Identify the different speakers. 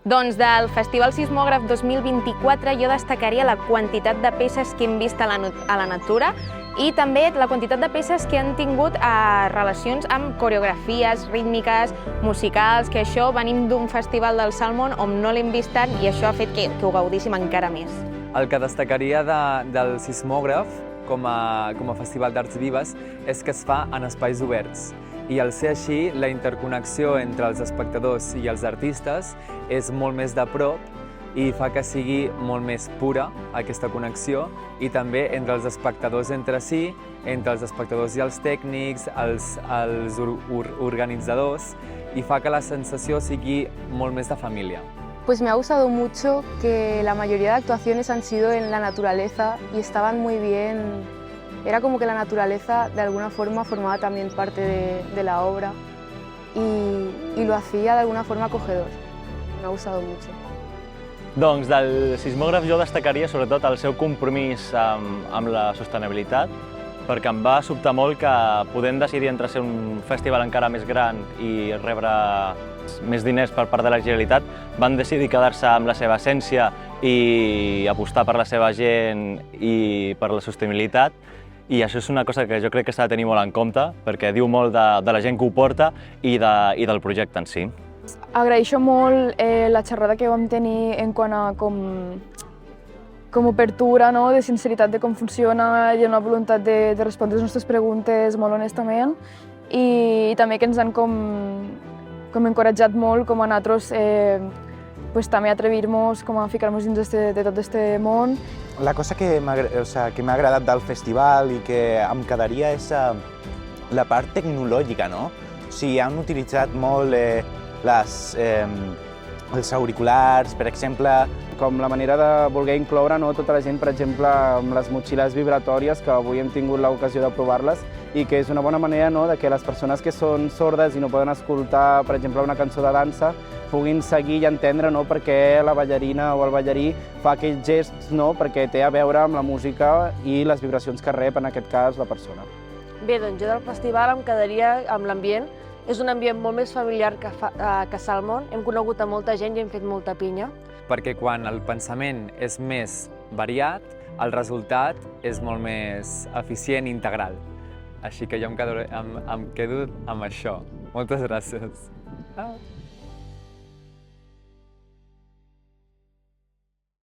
Speaker 1: Doncs del Festival Sismògraf 2024 jo destacaria la quantitat de peces que hem vist a la natura i també la quantitat de peces que han tingut relacions amb coreografies rítmiques, musicals, que això venim d'un festival del Salmon on no l'hem vist tant i això ha fet que ho gaudíssim encara més.
Speaker 2: El que destacaria del Sismògraf com a festival d'arts vives és que es fa en espais oberts. I al ser així, la interconnexió entre els espectadors i els artistes és molt més de prop i fa que sigui molt més pura aquesta connexió i també entre els espectadors entre si, entre els espectadors i els tècnics, els organitzadors i fa que la sensació sigui molt més de família.
Speaker 3: Pues me ha gustado mucho que la mayoría de actuaciones han sido en la naturaleza y estaban muy bien. Era como que la naturaleza de alguna forma formaba también parte de la obra y lo hacía de alguna forma acogedor. Me ha gustado mucho.
Speaker 4: Doncs del Sismògraf jo destacaria sobretot el seu compromís amb la sostenibilitat, perquè em va sobtar molt que podent decidir entre ser un festival encara més gran i rebre més diners per part de la Generalitat, van decidir quedar-se amb la seva essència i apostar per la seva gent i per la sostenibilitat. I això és una cosa que jo crec que s'ha de tenir molt en compte, perquè diu molt de la gent que ho porta i del projecte en si.
Speaker 3: Agraeixo molt la xerrada que vam tenir en quant a com obertura, no? De sinceritat de com funciona i una voluntat de respondre les nostres preguntes molt honestament i també que ens han com encoratjat molt com a nosaltres pues, també atrevir-nos a ficar-nos dins de tot aquest món.
Speaker 5: La cosa que m'ha agradat del festival i que em quedaria és la part tecnològica, no? O sigui, han utilitzat molt els auriculars, per exemple.
Speaker 6: Com la manera de voler incloure tota la gent, per exemple, amb les motxilles vibratòries, que avui hem tingut l'ocasió de provar-les, i que és una bona manera de que les persones que són sordes i no poden escoltar, per exemple, una cançó de dansa, puguin seguir i entendre per què la ballarina o el ballarí fa aquells gests, perquè té a veure amb la música i les vibracions que rep, en aquest cas, la persona.
Speaker 7: Bé, doncs jo del festival em quedaria amb l'ambient. És un ambient molt més familiar que Salmon. Hem conegut a molta gent i hem fet molta pinya.
Speaker 2: Perquè quan el pensament és més variat, el resultat és molt més eficient i integral. Així que jo em quedo amb això. Moltes gràcies.